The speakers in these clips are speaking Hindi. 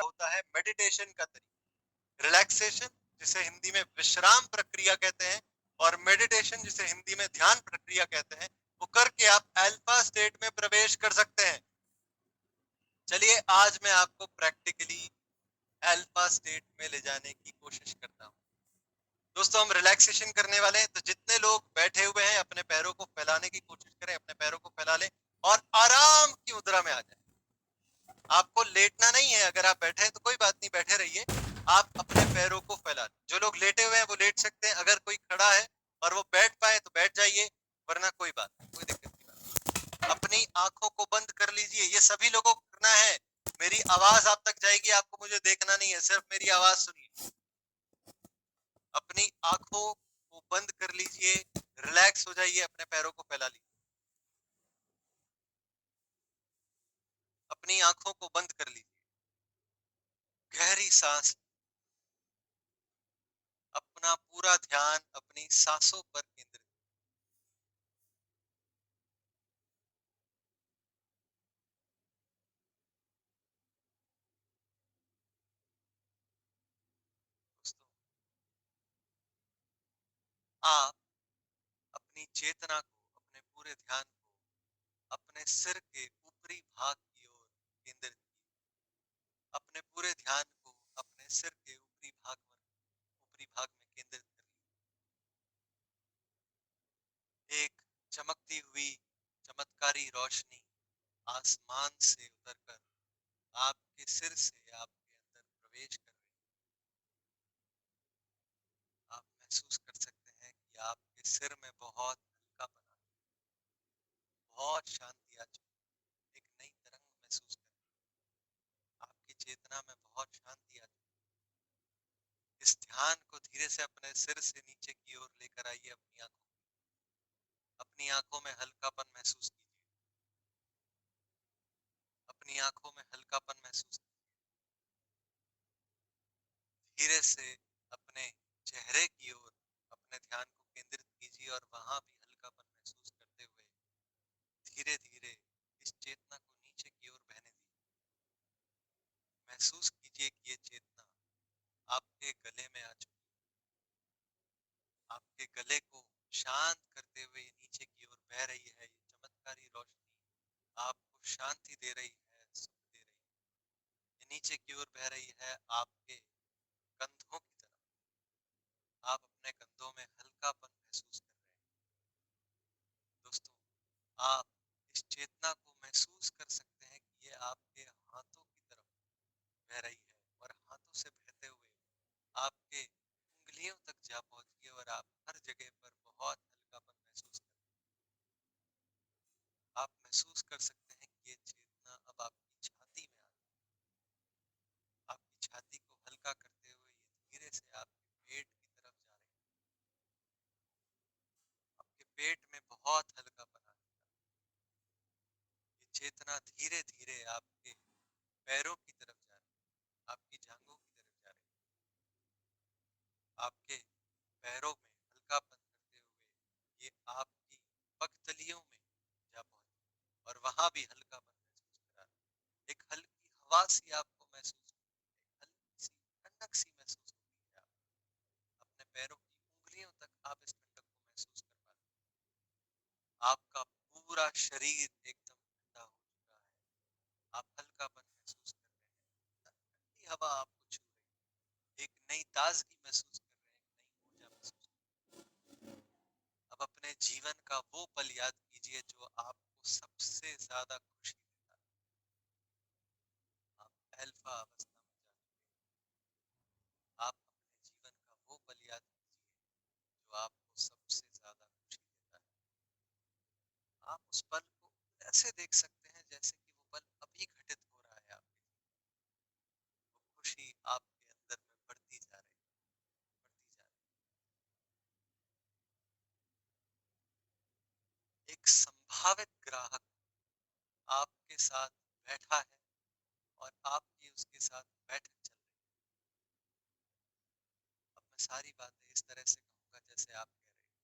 होता है मेडिटेशन का तरीका। रिलैक्सेशन जिसे हिंदी में विश्राम प्रक्रिया कहते हैं और मेडिटेशन जिसे हिंदी में ध्यान प्रक्रिया कहते हैं, वो करके आप अल्फा स्टेट में प्रवेश कर सकते हैं। चलिए आज मैं आपको प्रैक्टिकली अल्फा स्टेट में ले जाने की कोशिश करता हूँ। दोस्तों हम रिलैक्सेशन करने वाले हैं, तो जितने लोग बैठे हुए हैं अपने पैरों को फैलाने की कोशिश करें, अपने पैरों को फैला लें और आराम की मुद्रा में आ जाए। आपको लेटना नहीं है, अगर आप बैठे हैं तो कोई बात नहीं, बैठे रहिए। आप अपने पैरों को फैला लें। जो लोग लेटे हुए हैं वो लेट सकते हैं, अगर कोई खड़ा है और वो बैठ पाए तो बैठ जाइए, वरना कोई बात नहीं, कोई दिक्कत की बात नहीं। अपनी आंखों को बंद कर लीजिए, ये सभी लोगों को करना है। मेरी आवाज आप तक जाएगी, आपको मुझे देखना नहीं है, सिर्फ मेरी आवाज सुनिए। अपनी आंखों को बंद कर लीजिए, रिलैक्स हो जाइए, अपने पैरों को फैला लीजिए। अपनी आंखों को बंद कर लीजिए, गहरी सांस, अपना पूरा ध्यान अपनी सांसों पर केंद्रित। दोस्तों आप अपनी चेतना को, अपने पूरे ध्यान को अपने सिर के ऊपरी भाग की ओर केंद्रित कीजिए। अपने पूरे ध्यान को अपने सिर के ऊपरी भाग में केंद्रित करिए। एक चमकती हुई चमत्कारी रोशनी आसमान से उतरकर आपके सिर से आपके अंदर प्रवेश कर रही है। आप महसूस कर सकते हैं कि आपके सिर में बहुत हल्कापन आ चुका है, बहुत शांति आ चुकी है, एक नई तरंग महसूस कर रही है। आपकी चेतना में बहुत शांति आ चुकी है। इस ध्यान को धीरे से अपने सिर से नीचे की ओर लेकर आइए, अपनी आंखों में हल्कापन महसूस कीजिए। अपनी आंखों में हल्कापन महसूस कीजिए। धीरे से अपने चेहरे की ओर अपने ध्यान को केंद्रित कीजिए और वहां भी हल्कापन महसूस करते हुए धीरे धीरे इस चेतना को नीचे की ओर बहने दीजिए। महसूस कीजिए कि ये चेतना आपके गले में आ चुकी है। आपके गले को शांत करते हुए ये नीचे की ओर बह रही है। ये चमत्कारी रोशनी आपको शांति दे रही है, सुख दे रही है। ये नीचे की ओर बह रही है आपके कंधों की तरफ। आप अपने कंधों में हल्कापन महसूस कर रहे हैं। दोस्तों आप इस चेतना को महसूस कर सकते हैं कि ये आपके हाथों की तरफ बह रही है और हाथों से बहते हुए आपके उंगलियों तक जा पहुंची है और आप हर जगह पर बहुत हल्कापन महसूस कर रहे हैं। आप महसूस कर सकते हैं कि ये चेतना अब आपकी छाती में आ गई। आपकी छाती को हल्का करते हुए ये धीरे से आपके पेट की तरफ जा रही है। आपके पेट में बहुत हल्कापन आ चुका है। ये चेतना धीरे धीरे आपके पैरों की तरफ जा रही है, आपकी जांघों की तरफ जा रही है। आपके पैरों में हल्कापन करते हुए ये आपकी पगतलियों में जा पहुंची और वहां भी हल्कापन महसूस करा रही है। एक हल्की हवा सी आपको महसूस होती है, एक हल्की सी ठंडक सी महसूस होती है। आप अपने पैरों की उंगलियों तक आप इस ठंडक को महसूस कर पाते हैं। आपका पूरा शरीर एकदम ठंडा हो चुका है। आप हल्कापन महसूस कर रहे हैं। ठंडी हवा आपको छू रही है। एक नई ताजगी महसूस कर रहे हैं, एक नई ऊर्जा महसूस कर रहे हैं। अब अपने जीवन का वो पल याद कीजिए जो आपको सबसे ज्यादा खुशी देता है। आप अल्फा अवस्था में जा चुके हैं। आप अपने जीवन का वो पल याद कीजिए जो आपको सबसे ज्यादा खुशी देता है। आप उस पल को ऐसे देख सकते हैं जैसे कि वो पल अभी घटित हो रहा है आपके जीवन में। वो खुशी आपके अंदर में बढ़ती जा रही है, बढ़ती जा रही है। एक संभावित ग्राहक आपके साथ बैठा है और आपकी उसके साथ बैठक चल रही है। अब मैं सारी बातें इस तरह से कहूंगा जैसे आप कह रहे हैं।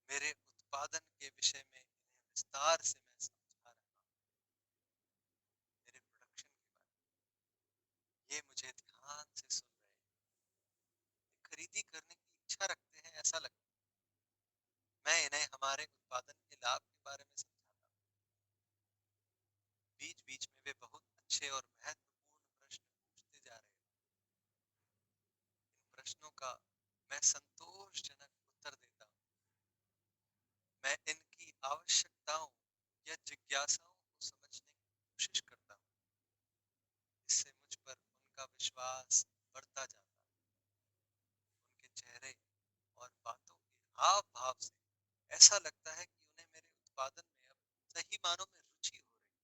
मेरे उत्पादन के विषय में इन्हें विस्तार से मैं समझा रहा हूँ, मेरे प्रोडक्शन के बारे में। ये मुझे ध्यान से सुन रहे हैं, खरीदी करने की इच्छा रखते हैं ऐसा लगता है। मैं इन्हें हमारे उत्पादन के लाभ के बारे में समझाता हूँ। बीच बीच में वे बहुत अच्छे और महत्वपूर्ण प्रश्न पूछते जा रहे हैं। इन प्रश्नों का मैं संतोषजनक उत्तर देता हूँ। मैं इनकी आवश्यकताओं या जिज्ञासाओं को समझने की कोशिश करता हूँ। इससे मुझ पर उनका विश्वास बढ़ता जाता है। उनके चेहरे और बातों के हाव भाव से ऐसा लगता है कि उन्हें मेरे उत्पादन में अब सही मानों में रुचि हो रही है।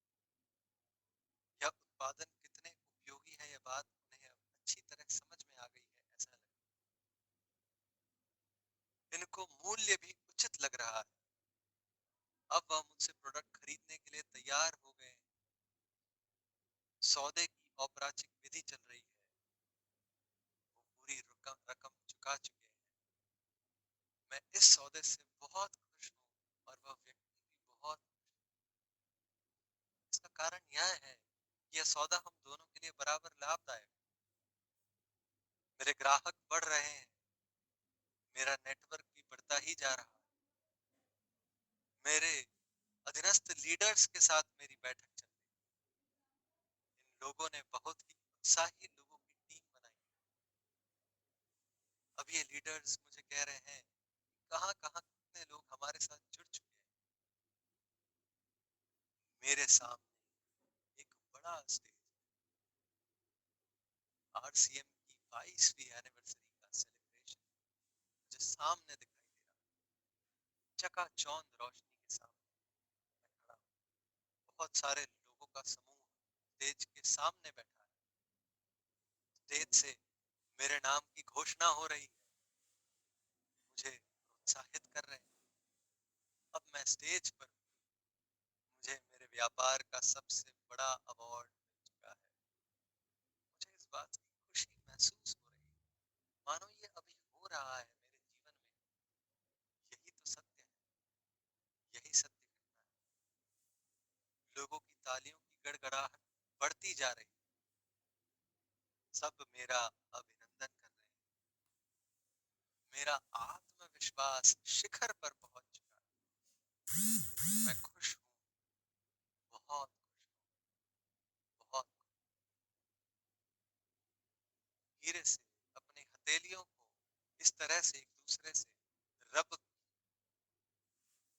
यह उत्पादन कितने उपयोगी है यह बात उन्हें अब अच्छी तरह समझ में आ गई है ऐसा लगता है। इनको मूल्य भी उचित लग रहा है। अब वह मुझसे प्रोडक्ट खरीदने के लिए तैयार हो गए हैं। सौदे की औपराचिक विधि चल रही है। वो पूरी रकम चुका चुके हैं। मैं इस सौदे से बहुत खुश हूँ और वह व्यक्ति भी बहुत। इसका कारण यह है कि यह सौदा हम दोनों के लिए बराबर लाभदायक। मेरे ग्राहक बढ़ रहे हैं। मेरा नेटवर्क भी बढ़ता ही जा रहा है। मेरे अधीनस्थ लीडर्स के साथ मेरी बैठक चल रही है। इन लोगों ने बहुत ही उत्साही लोगों की टीम बनाई। अब ये लीडर्स मुझे कह रहे हैं कहाँ कहाँ कितने लोग हमारे साथ जुड़ चुके हैं। मेरे सामने एक बड़ा स्टेज आरसीएम की 22वीं एनिवर्सरी का सेलिब्रेशन मुझे सामने दिखाई दे रहा है। चकाचौंध रोशनी के सामने मैं खड़ा हूँ। बहुत सारे लोगों का समूह स्टेज के सामने बैठा है। स्टेज से मेरे नाम की घोषणा हो रही है। मुझे प्रोत्साहित कर रहे हैं। अब मैं स्टेज पर मुझे मेरे व्यापार का सबसे बड़ा अवार्ड मिल चुका है। मुझे इस बात की खुशी महसूस हो रही है मानो ये अभी हो रहा है मेरे जीवन में। यही तो सत्य है। यही सत्य घटना है। लोगों की तालियों की गड़गड़ाहट बढ़ती जा रही है। सब मेरा अभिनंदन कर रहे हैं। मेरा आत्मविश्वास शिखर पर पहुंच चुका है। मैं खुश हूँ। बहुत खुश हूँ। बहुत धीरे से अपने हथेलियों को इस तरह से एक दूसरे से रब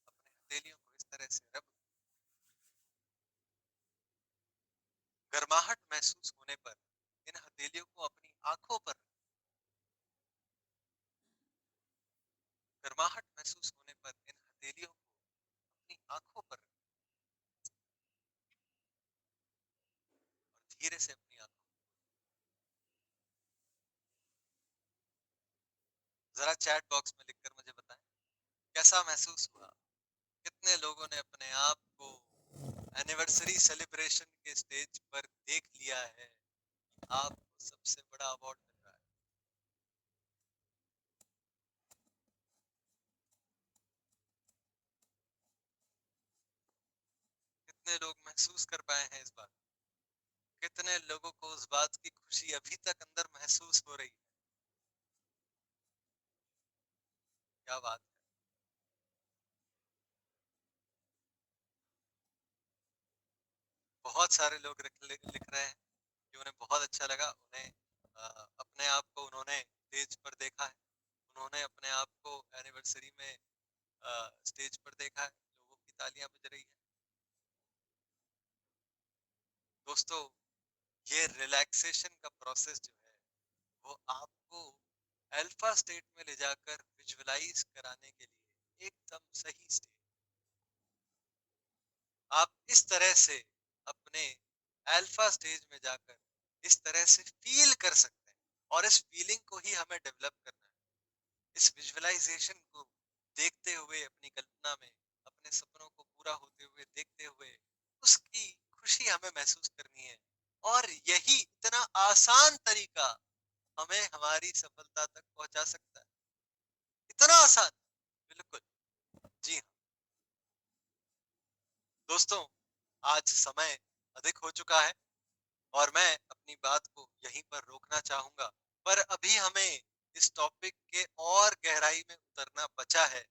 अपने हथेलियों को इस तरह से रब गर्माहट महसूस होने पर इन हथेलियों को अपनी आंखों पर गर्माहट महसूस होने पर इन हथेलियों को अपनी आंखों पर और धीरे से अपनी आंखों जरा चैट बॉक्स में लिखकर मुझे बताएं कैसा महसूस हुआ। कितने लोगों ने अपने आप को एनिवर्सरी सेलिब्रेशन के स्टेज पर देख लिया है। आपको सबसे बड़ा अवार्ड मिल रहा है। कितने लोग महसूस कर पाए हैं इस बात। कितने लोगों को उस बात की खुशी अभी तक अंदर महसूस हो रही है। क्या बात है। बहुत सारे लोग लिख रहे हैं कि उन्हें बहुत अच्छा लगा। उन्हें अपने आप को उन्होंने स्टेज पर देखा है। उन्होंने अपने आप को एनिवर्सरी में स्टेज पर देखा है। लोगों की तालियां बज रही है। दोस्तों ये रिलैक्सेशन का प्रोसेस जो है वो आपको अल्फा स्टेट में ले जाकर विजुअलाइज कराने के लिए एकदम सही स्टेट। आप इस तरह से अपने अल्फा स्टेज में जाकर इस तरह से फील कर सकते हैं और इस फीलिंग को ही हमें डेवलप करना है। इस विजुअलाइजेशन को देखते हुए अपनी कल्पना में अपने सपनों को पूरा होते हुए देखते हुए उसकी खुशी हमें महसूस करनी है। और यही इतना आसान तरीका हमें हमारी सफलता तक पहुंचा सकता है। इतना आसान। बिल्कुल। जी हाँ दोस्तों आज समय अधिक हो चुका है और मैं अपनी बात को यहीं पर रोकना चाहूंगा। पर अभी हमें इस टॉपिक के और गहराई में उतरना बचा है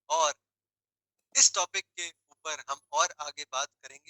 और इस टॉपिक के ऊपर हम और आगे बात करेंगे।